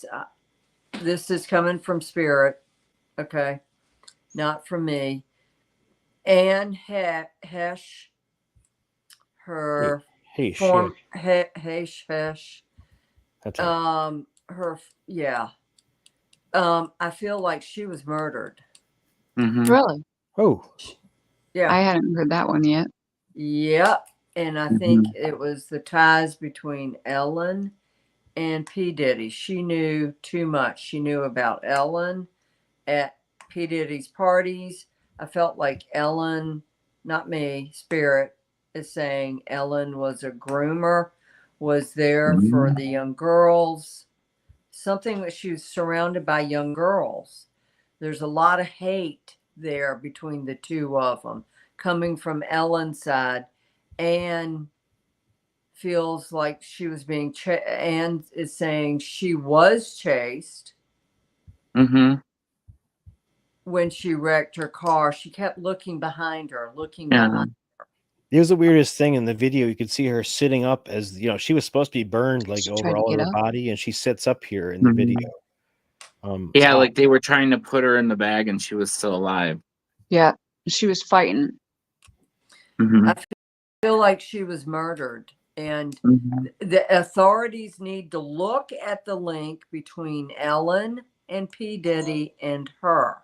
This is coming from spirit, okay, not from me. Anne Hesh, her Hey, form shit. Hesh Hesh, That's right. her yeah. I feel like she was murdered. Mhm. Really? Oh, Yeah. I hadn't heard that one yet. Yep. And I think it was the ties between Ellen and P. Diddy. She knew too much. She knew about Ellen at P. Diddy's parties. I felt like Ellen, not me, Spirit, is saying Ellen was a groomer, was there for the young girls. Something that she was surrounded by young girls. There's a lot of hate there between the two of them coming from Ellen's side. Anne feels like she was being Anne is saying she was chased Mhm. when she wrecked her car. She kept looking behind her, looking Yeah. behind. it was the weirdest thing in the video. You could see her sitting up as she was supposed to be burned like She's over trying to all of get her up. body, and she sits up here in the video. It's Yeah, odd. like they were trying to put her in the bag and she was still alive. Yeah, she was fighting. Mhm. I feel like she was murdered. And Mhm. the authorities need to look at the link between Ellen and P. Diddy and her.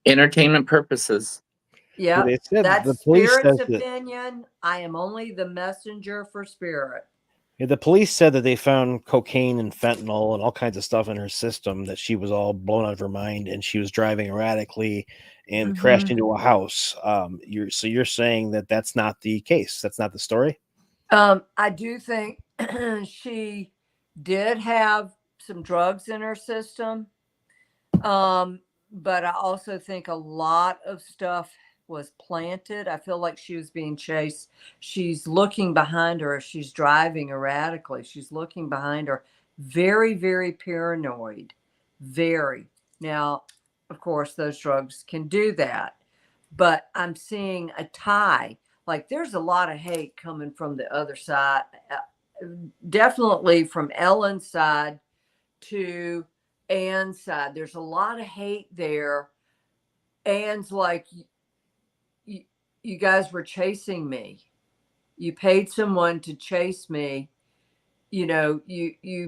Entertainment purposes. Yeah, Yep. they said That's the police Spirit's says that. opinion. I am only the messenger for Spirit. Yeah, the police said that they found cocaine and fentanyl and all kinds of stuff in her system, that she was all blown out of her mind and she was driving erratically and crashed into a house. You're saying that that's not the case. That's not the story. I do think she did have some drugs in her system. But I also think a lot of stuff was planted. I feel like she was being chased. She's looking behind her as she's driving erratically. She's looking behind her. Very, very paranoid. Very. Now, of course, those drugs can do that. But I'm seeing a tie. Like there's a lot of hate coming from the other side. Definitely from Ellen's side to Anne's side. There's a lot of hate there. Anne's like, you guys were chasing me. You paid someone to chase me. You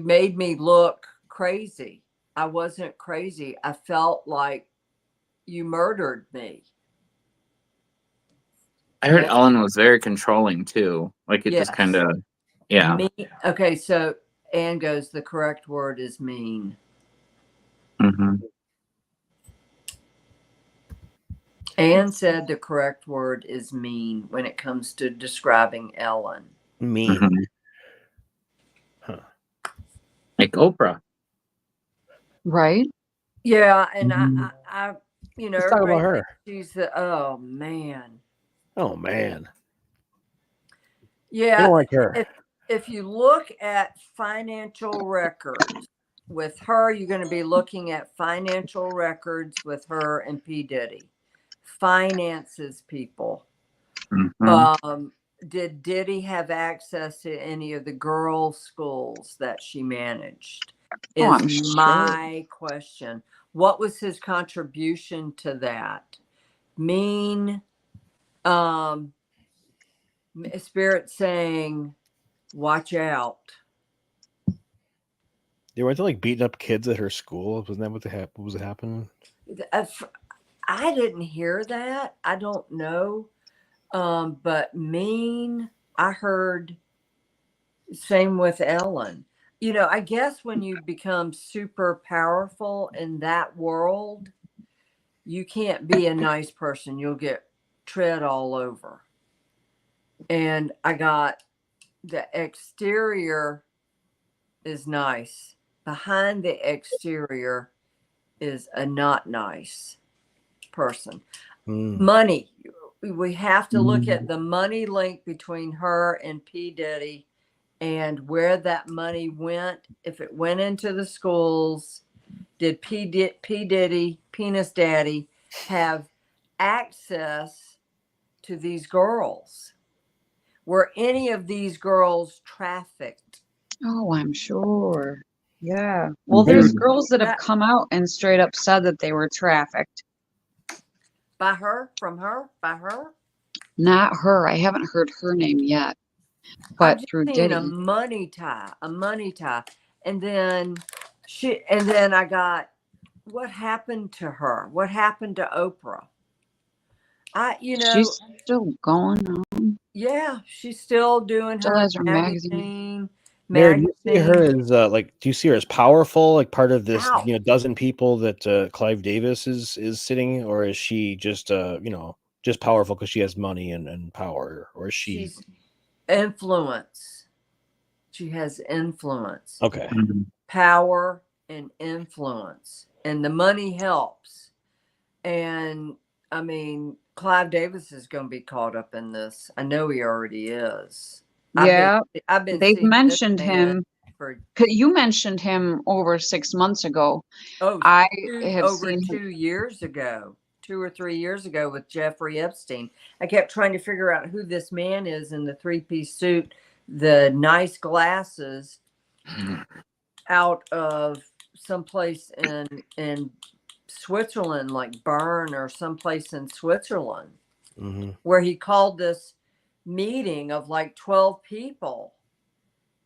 made me look crazy. I wasn't crazy. I felt like you murdered me. I heard That's, Ellen was very controlling too. Like it just yes. kind of, yeah. Okay, so Anne goes, the correct word is mean. Mhm. Anne said the correct word is mean when it comes to describing Ellen. Mean. Mhm. like Oprah. Right? Yeah, and I you know, Let's talk about everybody her. thinks she's the, oh man. Oh man, I Yeah, don't like her. if you look at financial records with her, you're going to be looking at financial records with her and P. Diddy. Finances people. Mhm. Did Diddy have access to any of the girls' schools that she managed? Oh, I'm Is sure. my question. What was his contribution to that? Mean spirit saying, watch out. They went to like beating up kids at her school. Wasn't that what was happening? I didn't hear that. I don't know. But mean, I heard same with Ellen. You know, I guess when you become super powerful in that world, you can't be a nice person. You'll get tread all over. And I got the exterior is nice. Behind the exterior is a not nice person. Money. We have to look at the money link between her and P. Diddy and where that money went. If it went into the schools, did P. Diddy, Penis Daddy, have access to these girls? Were any of these girls trafficked? Oh, I'm sure. Yeah. Well, there's girls that have come out and straight up said that they were trafficked. By her? From her? By her? Not her. I haven't heard her name yet. But I've just through seen Diddy. a money tie. And then I got, what happened to her? What happened to Oprah? She's still going on. Yeah, she's still doing Still her has her magazine. Mary, do you see her as do you see her as powerful, like part of this, Ow. dozen people that Clive Davis is sitting, or is she just just powerful because she has money and power, or is She's influence. She has influence. Okay. Power and influence. And the money helps. And I mean, Clive Davis is going to be caught up in this. I know he already is. Yeah. I've been They've seeing mentioned this man him. for You mentioned him over 6 months ago. over I have seen 2 years ago, 2 or 3 years ago with Jeffrey Epstein. I kept trying to figure out who this man is in the 3-piece suit, the nice glasses, out of someplace in Switzerland, like Bern or someplace in Switzerland, where he called this meeting of like 12 people.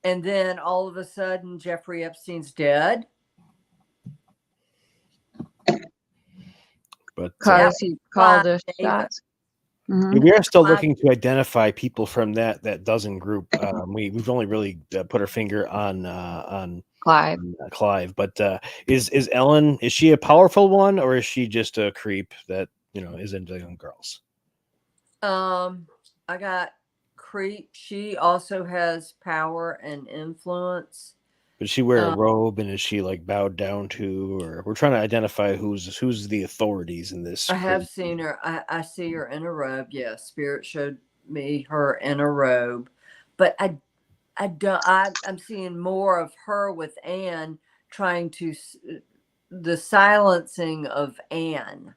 And then all of a sudden, Jeffrey Epstein's dead. But because he called us shots. we are still looking to identify people from that dozen group. We've only really put our finger on Clive, but is Ellen, is she a powerful one, or is she just a creep that is into young girls? I got creep. She also has power and influence. Does she wear a robe, and is she like bowed down to, or we're trying to identify who's the authorities in this? I have seen her. I see her in a robe. Yes, Spirit showed me her in a robe, but I'm seeing more of her with Anne, trying to the silencing of Anne,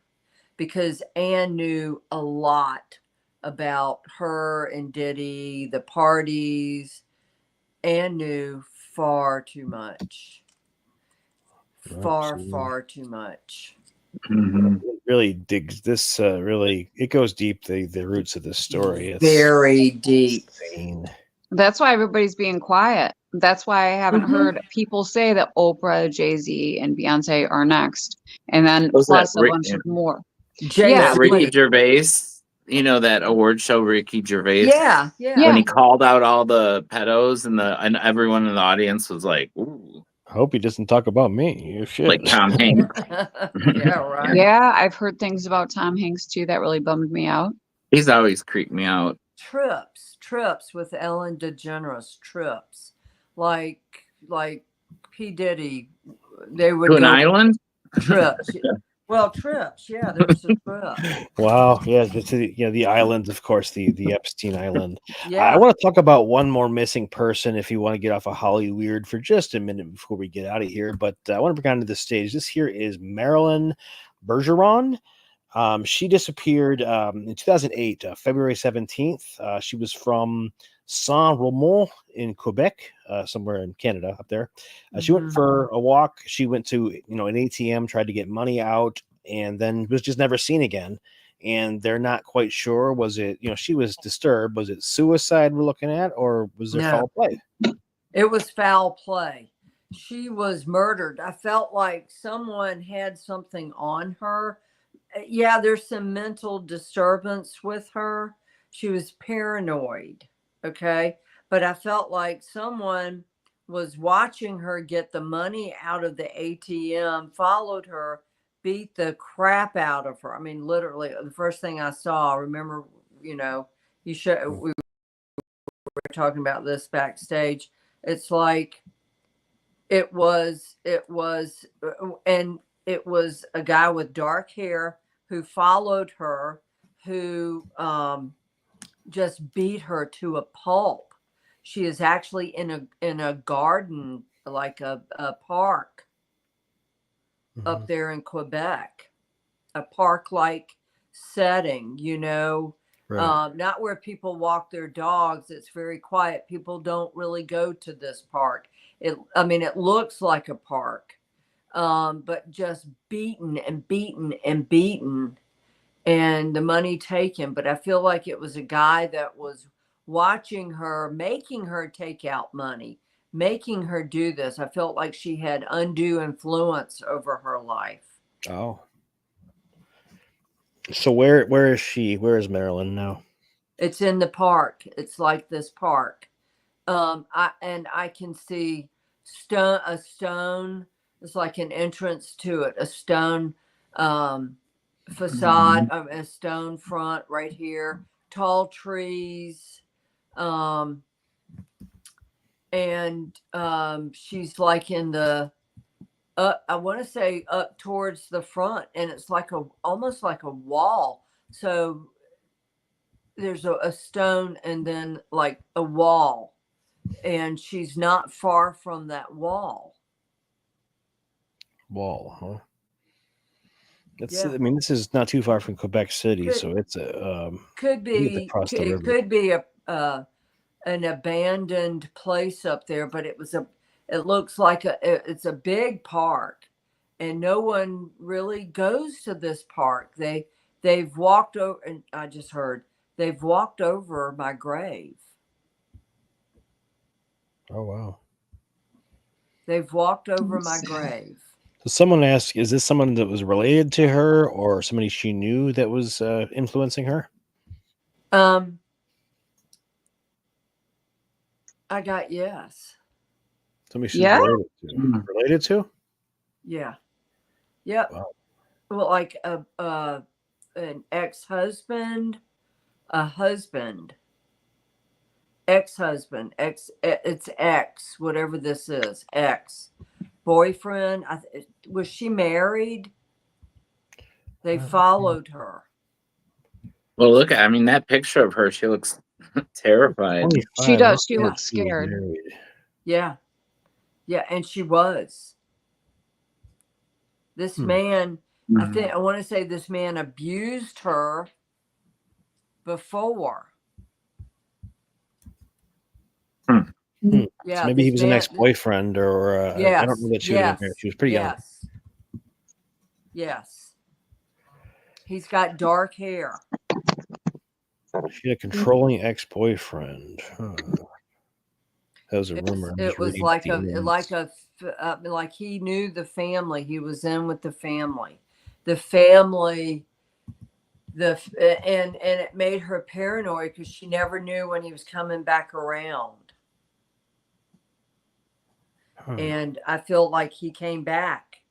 because Anne knew a lot about her and Diddy, the parties. Anne knew far too much. Far too much. It really digs this. Really, it goes deep. The roots of the story. It's very deep. Insane. That's why everybody's being quiet. That's why I haven't heard people say that Oprah, Jay-Z, and Beyonce are next, and then plus a bunch of more. Ricky Gervais. You know that award show, Ricky Gervais? Yeah. When he called out all the pedos and everyone in the audience was like, ooh. I hope he doesn't talk about me. You should. Like Tom Hanks. Yeah, right. Yeah, I've heard things about Tom Hanks too that really bummed me out. He's always creeped me out. Trips with Ellen DeGeneres. Trips. Like P. Diddy, they would To an go island? trips. Well, trips. Yeah, there was a trip. Wow, yeah, the islands, of course, the Epstein Island. I Yeah. want to talk about one more missing person. If you want to get off of Holly Weird for just a minute before we get out of here, but I want to bring onto the stage. This here is Marilyn Bergeron. She disappeared in 2008, February 17th. She was from Saint-Romuald in Quebec, somewhere in Canada up there. She went for a walk. She went to an ATM, tried to get money out, and then was just never seen again. And they're not quite sure. Was it, she was disturbed. Was it suicide we're looking at, or was there foul play? It was foul play. She was murdered. I felt like someone had something on her. Yeah, there's some mental disturbance with her. She was paranoid. Okay. But I felt like someone was watching her get the money out of the ATM, followed her, beat the crap out of her. I mean, literally, the first thing I saw, I remember, we were talking about this backstage. It's like it was a guy with dark hair who followed her, who just beat her to a pulp. She is actually in a garden, like a park up there in Quebec, a park-like setting, Right. not where people walk their dogs. It's very quiet. People don't really go to this park. It looks like a park, but just beaten and beaten and beaten, and the money taken. But I feel like it was a guy that was watching her, making her take out money, making her do this. I felt like she had undue influence over her life. Oh. So where is she? Where is Marilyn now? It's in the park. It's like this park. I can see a stone. It's like an entrance to it. A stone facade, a stone front right here. Tall trees. She's like in the I want to say up towards the front, and it's like almost like a wall. So there's a stone and then like a wall, and she's not far from that wall. Wall, huh? Yeah. I mean, this is not too far from Quebec City, so it's could be across the it river. could be an abandoned place up there, but it looks like it's a big park, and no one really goes to this park. They've walked over, and I just heard they've walked over my grave. Oh wow! They've walked over my grave. So someone asked, is this someone that was related to her, or somebody she knew that was influencing her? I got yes. Somebody she's related to. Related to? Yeah. Yep. Wow. Well, like an ex-husband, a husband, ex-husband, it's ex, whatever this is, ex boyfriend. Was she married? They followed her. Well, look, that picture of her, she looks terrified. She does. She looks scared. Yeah. Yeah. And she was. This man, I want to say this man abused her before. Yeah. So maybe he was an ex-boyfriend, or I don't know that she was married. She was pretty young. Yes. He's got dark hair. She had a controlling ex-boyfriend. That was a rumor. It was like he knew the family. He was in with the family. The family, and it made her paranoid because she never knew when he was coming back around. And I feel like he came back.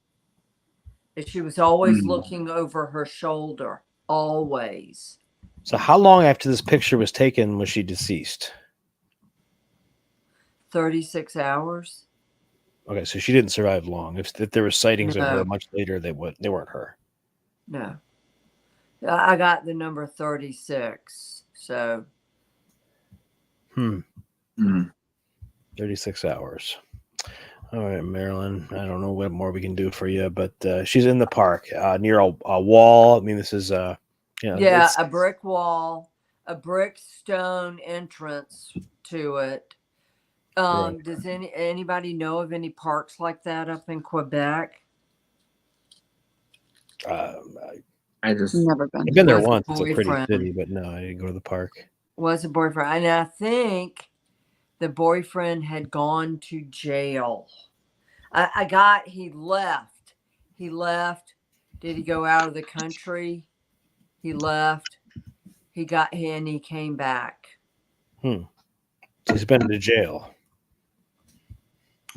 And she was always looking over her shoulder. Always. So how long after this picture was taken was she deceased? 36 hours. Okay, so she didn't survive long. If there were sightings of her No, much later, they weren't her. no. I got the number 36. So, Hmm. 36 hours. All right, Marilyn. I don't know what more we can do for you, but she's in the park near a wall. I mean, this is yeah, a brick wall, a brick stone entrance to it. right. Does anybody know of any parks like that up in Quebec? I just Never been. I've been there Was a once. It's a pretty boyfriend. city, but no, I didn't go to the park. Was a boyfriend. And I think the boyfriend had gone to jail. He left. He left. Did he go out of the country? He left. He came back. So he's been to jail.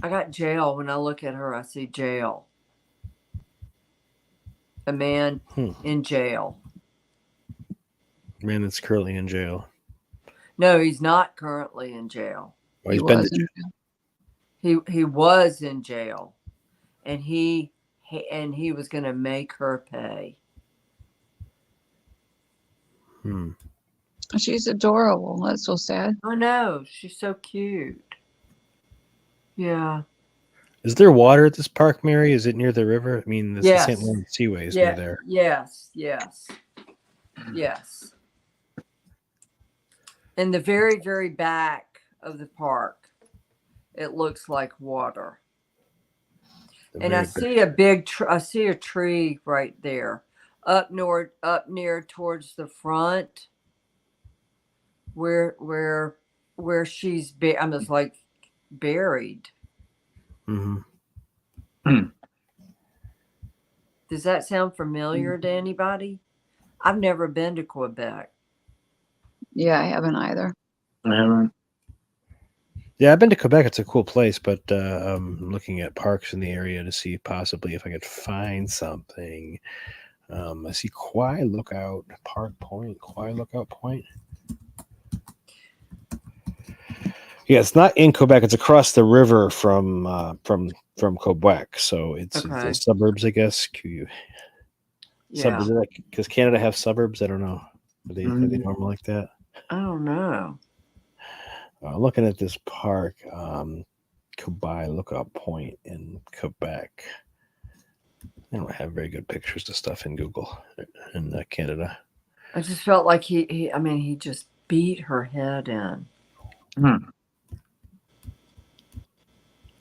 I got jail. When I look at her, I see jail. A man in jail. Man that's currently in jail. No, he's not currently in jail. Well, he's been to jail. He was in jail, and he was going to make her pay. She's adorable. That's so sad. I know. She's so cute. Yeah. Is there water at this park, Mary? Is it near the river? I mean, the St. Lawrence Seaway is near there. Yes. In the very, very back of the park, it looks like water. And I see I see a tree right there, up near towards the front, where she's I'm just like buried. Does that sound familiar to anybody? I've never been to Quebec. Yeah, I haven't either. I haven't. Yeah, I've been to Quebec. It's a cool place, but I'm looking at parks in the area to see possibly if I could find something. I see Quai Lookout Park Point. Quai Lookout Point. Yeah, it's not in Quebec. It's across the river from Quebec, so it's the suburbs, I guess. Suburbs, because Canada have suburbs. I don't know. Are they normal like that? I don't know. Looking at this park, Quai Lookout Point in Quebec. I don't have very good pictures of stuff in Google in Canada. I just felt like he just beat her head in.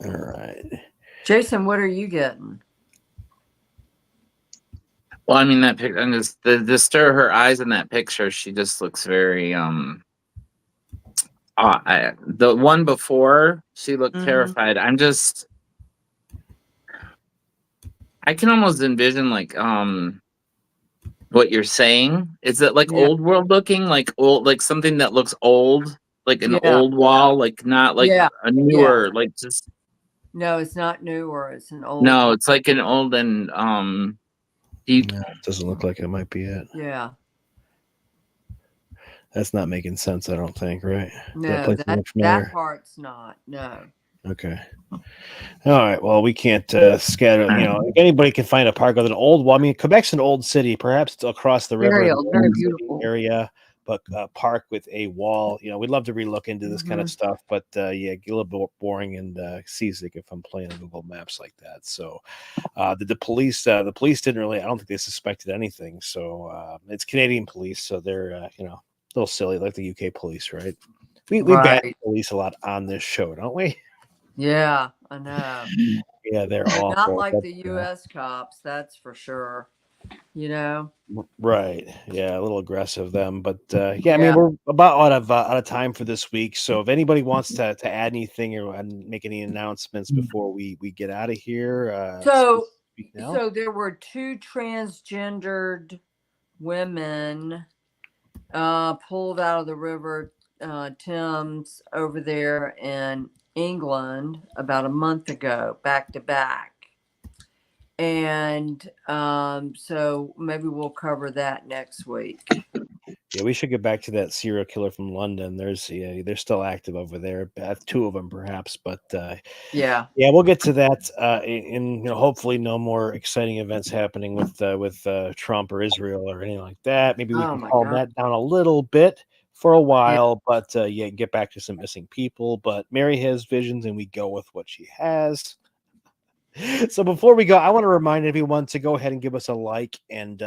All right. Jason, what are you getting? Well, I mean, that picture, and just the stir of her eyes in that picture, she just looks very the one before, she looked terrified. I can almost envision like what you're saying. Is it like old world looking, like old, like something that looks old, like an old wall, like not like a newer, like just. No, it's not newer. It's an old. No, it's like an old and deep. Yeah, it doesn't look like it might be it. Yeah. That's not making sense, I don't think, right? No, that part's not. No. Okay. All right. Well, we can't scatter. If anybody can find a park with an old wall. I mean, Quebec's an old city. Perhaps it's across the river, very old, very beautiful area, but a park with a wall. We'd love to relook into this kind of stuff, but get a little bit boring and seasick if I'm playing on Google Maps like that. So, the police didn't really. I don't think they suspected anything. So it's Canadian police, so they're a little silly, like the UK police, right? We ban police a lot on this show, don't we? Yeah, I know. Yeah, they're awful. Not like the U.S. cops, that's for sure. Right? Yeah, a little aggressive them, but I mean, we're about out of time for this week. So if anybody wants to add anything or make any announcements before we get out of here, so there were 2 transgendered women pulled out of the river Thames over there in England about a month ago, back to back. And so maybe we'll cover that next week. Yeah, we should get back to that serial killer from London. They're still active over there. 2 of them, perhaps, but Yeah. we'll get to that. And hopefully, no more exciting events happening with Trump or Israel or anything like that. Maybe we Oh can my calm God. that down a little bit for a while, but get back to some missing people. But Mary has visions, and we go with what she has. So before we go, I want to remind everyone to go ahead and give us a like and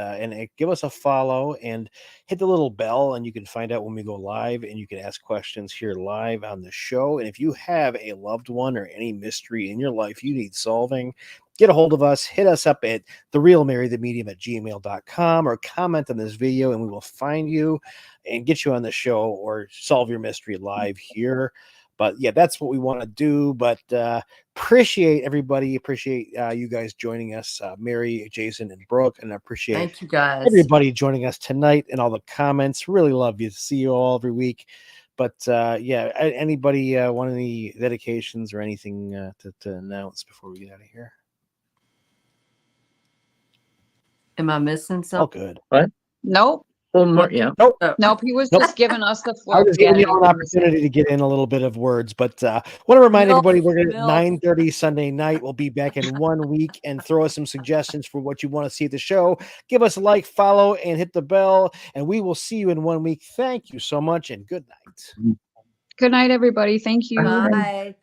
give us a follow and hit the little bell, and you can find out when we go live, and you can ask questions here live on the show. And if you have a loved one or any mystery in your life you need solving, get a hold of us. Hit us up at therealmarythemedium@gmail.com or comment on this video, and we will find you and get you on the show or solve your mystery live here. But yeah, that's what we want to do. But appreciate everybody. Appreciate you guys joining us, Mary, Jason, and Brooke, and I appreciate Thank you guys. everybody joining us tonight and all the comments. Really love you to see you all every week. But anybody want any dedications or anything to announce before we get out of here? Am I missing All something? good. What? Nope. One more, yeah. Nope. Nope. He was Nope. just giving us the I floor. was giving you all an opportunity to get in a little bit of words, but want to remind everybody we're going to 9:30 Sunday night. We'll be back in 1 week, and throw us some suggestions for what you want to see at the show. Give us a like, follow, and hit the bell, and we will see you in 1 week. Thank you so much, and good night. Good night, everybody. Thank you. Bye.